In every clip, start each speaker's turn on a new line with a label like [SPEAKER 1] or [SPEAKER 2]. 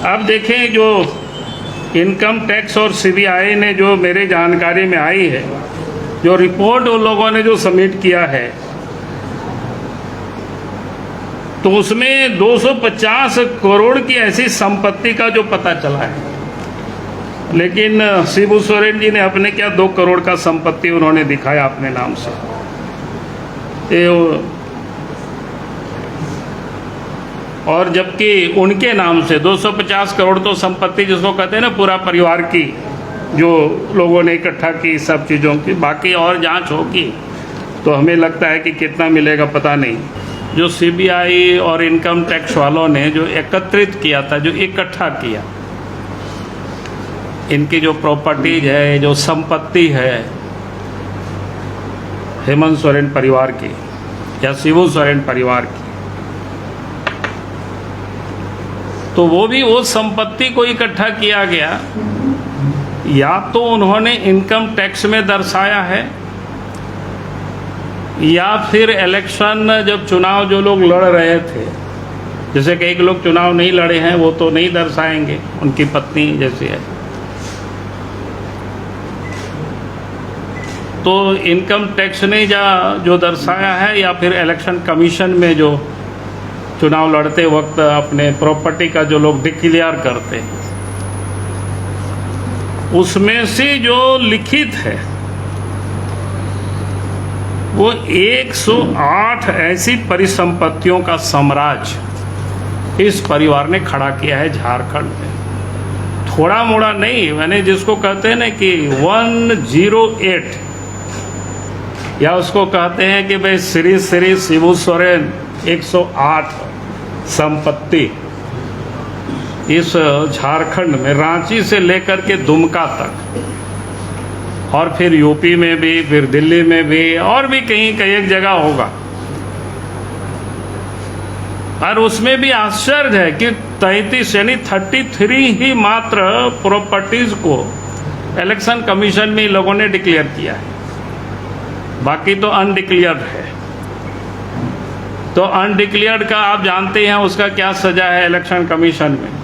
[SPEAKER 1] अब देखें, जो इनकम टैक्स और सीबीआई ने जो मेरे जानकारी में आई है, जो रिपोर्ट उन लोगों ने जो सबमिट किया है, तो उसमें 250 करोड़ की ऐसी संपत्ति का जो पता चला है। लेकिन शिबू सोरेन जी ने अपने क्या 2 करोड़ का संपत्ति उन्होंने दिखाया अपने नाम से। और जबकि उनके नाम से 250 करोड़ तो संपत्ति जिसको कहते हैं ना पूरा परिवार की, जो लोगों ने इकट्ठा की सब चीज़ों की, बाकी और जांच होगी तो हमें लगता है कि कितना मिलेगा पता नहीं। जो सीबीआई और इनकम टैक्स वालों ने जो एकत्रित किया था, जो इकट्ठा किया, इनकी जो प्रॉपर्टीज है, जो संपत्ति है हेमंत सोरेन परिवार की या शिबू सोरेन परिवार की, तो वो भी वो संपत्ति को इकट्ठा किया गया, या तो उन्होंने इनकम टैक्स में दर्शाया है, या फिर इलेक्शन जब चुनाव जो लोग लड़ रहे थे, जैसे कई लोग चुनाव नहीं लड़े हैं वो तो नहीं दर्शाएंगे, उनकी पत्नी जैसी है, तो इनकम टैक्स ने जो दर्शाया है, या फिर इलेक्शन कमीशन में जो चुनाव लड़ते वक्त अपने प्रॉपर्टी का जो लोग डिक्लेयर करते हैं, उसमें से जो लिखित है वो 108 ऐसी परिसंपत्तियों का साम्राज्य इस परिवार ने खड़ा किया है झारखंड में। थोड़ा मोड़ा नहीं, मैंने जिसको कहते हैं ना कि 108, या उसको कहते हैं कि भाई श्री शिबू सोरेन 108 संपत्ति इस झारखंड में, रांची से लेकर के दुमका तक, और फिर यूपी में भी, फिर दिल्ली में भी, और भी कहीं एक जगह होगा। और उसमें भी आश्चर्य है कि 33 यानी 33 ही मात्र प्रॉपर्टीज को इलेक्शन कमीशन में लोगों ने डिक्लेयर किया है, बाकी तो अनडिक्लेयर्ड है। तो अनडिक्लेयर्ड का आप जानते हैं उसका क्या सजा है इलेक्शन कमीशन में।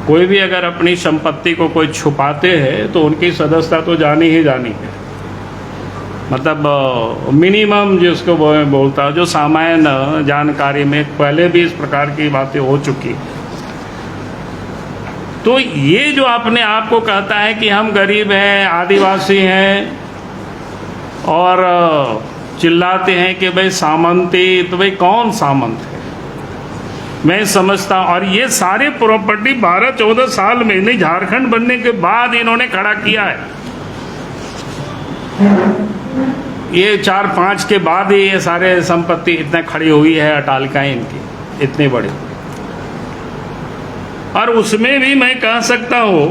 [SPEAKER 1] कोई भी अगर अपनी संपत्ति को कोई छुपाते हैं तो उनकी सदस्यता तो जानी ही जानी है, मतलब मिनिमम जिसको बोलता है, जो सामान्य जानकारी में पहले भी इस प्रकार की बातें हो चुकी। तो ये जो अपने आप को कहता है कि हम गरीब हैं, आदिवासी हैं, और चिल्लाते हैं कि भाई सामंती, तो भाई कौन सामंत है? मैं समझता हूँ, और ये सारे प्रॉपर्टी 12-14 साल में नहीं, झारखंड बनने के बाद इन्होंने खड़ा किया है। ये 4-5 के बाद ही ये सारे संपत्ति इतने खड़ी हुई है, अटालिकाएं इनकी इतनी बड़ी। और उसमें भी मैं कह सकता हूँ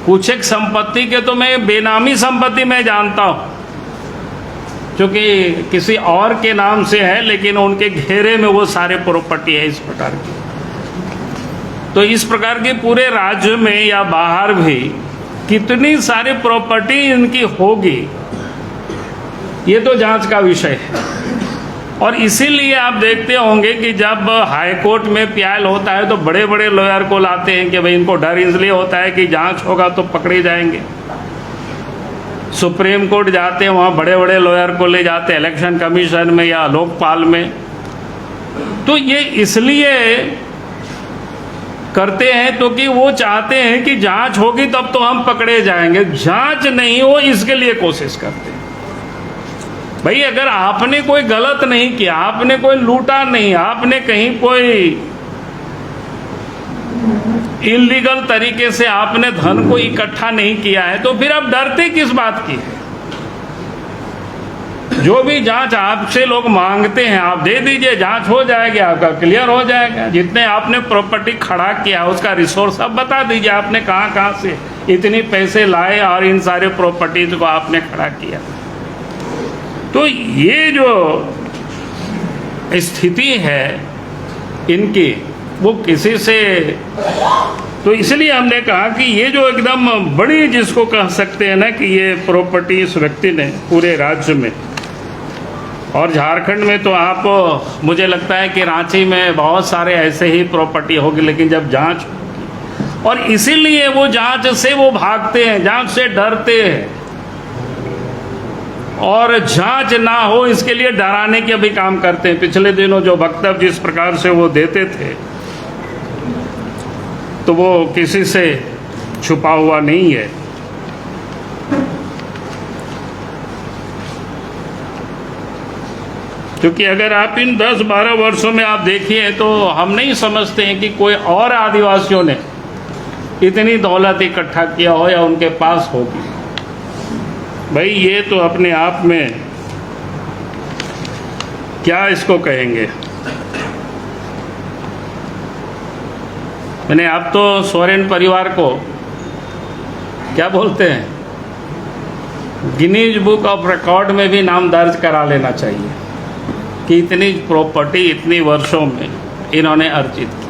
[SPEAKER 1] कुछ एक संपत्ति के तो मैं बेनामी संपत्ति मैं जानता हूँ, क्योंकि किसी और के नाम से है, लेकिन उनके घेरे में वो सारे प्रॉपर्टी है इस प्रकार की। तो इस प्रकार के पूरे राज्य में या बाहर भी कितनी सारी प्रॉपर्टी इनकी होगी, ये तो जांच का विषय है। और इसीलिए आप देखते होंगे कि जब हाई कोर्ट में ट्रायल होता है तो बड़े बड़े लॉयर को लाते हैं कि भाई इनको डर इसलिए होता है कि जांच होगा तो पकड़े जाएंगे। सुप्रीम कोर्ट जाते हैं, वहाँ बड़े बड़े लॉयर को ले जाते हैं, इलेक्शन कमीशन में या लोकपाल में। तो ये इसलिए करते हैं तो कि वो चाहते हैं कि जांच होगी तब तो हम पकड़े जाएंगे, जांच नहीं हो इसके लिए कोशिश करते हैं। भाई अगर आपने कोई गलत नहीं किया, आपने कोई लूटा नहीं, आपने कहीं कोई इलीगल तरीके से आपने धन को इकट्ठा नहीं किया है, तो फिर आप डरते किस बात की है? जो भी जांच आपसे लोग मांगते हैं आप दे दीजिए, जांच हो जाएगी, आपका क्लियर हो जाएगा। जितने आपने प्रॉपर्टी खड़ा किया उसका रिसोर्स अब बता दीजिए, आपने कहाँ कहाँ से इतने पैसे लाए और इन सारे प्रॉपर्टीज को आपने खड़ा किया। तो ये जो स्थिति है इनकी, वो किसी से, तो इसलिए हमने कहा कि ये जो एकदम बड़ी जिसको कह सकते हैं ना कि ये प्रॉपर्टी इस व्यक्ति ने पूरे राज्य में और झारखंड में तो आप, मुझे लगता है कि रांची में बहुत सारे ऐसे ही प्रॉपर्टी होगी, लेकिन जब जांच होगी, और इसीलिए वो जांच से वो भागते हैं, जांच से डरते हैं, और जांच ना हो इसके लिए डराने के भी काम करते हैं। पिछले दिनों जो वक्तव्य जिस प्रकार से वो देते थे, तो वो किसी से छुपा हुआ नहीं है। क्योंकि अगर आप इन 10-12 वर्षों में आप देखिए तो हम नहीं समझते हैं कि कोई और आदिवासियों ने इतनी दौलत इकट्ठा किया हो या उनके पास होगी। भाई ये तो अपने आप में क्या इसको कहेंगे। मैंने आप तो सोरेन परिवार को क्या बोलते हैं, गिनीज बुक ऑफ रिकॉर्ड में भी नाम दर्ज करा लेना चाहिए कि इतनी प्रॉपर्टी इतनी वर्षों में इन्होंने अर्जित की।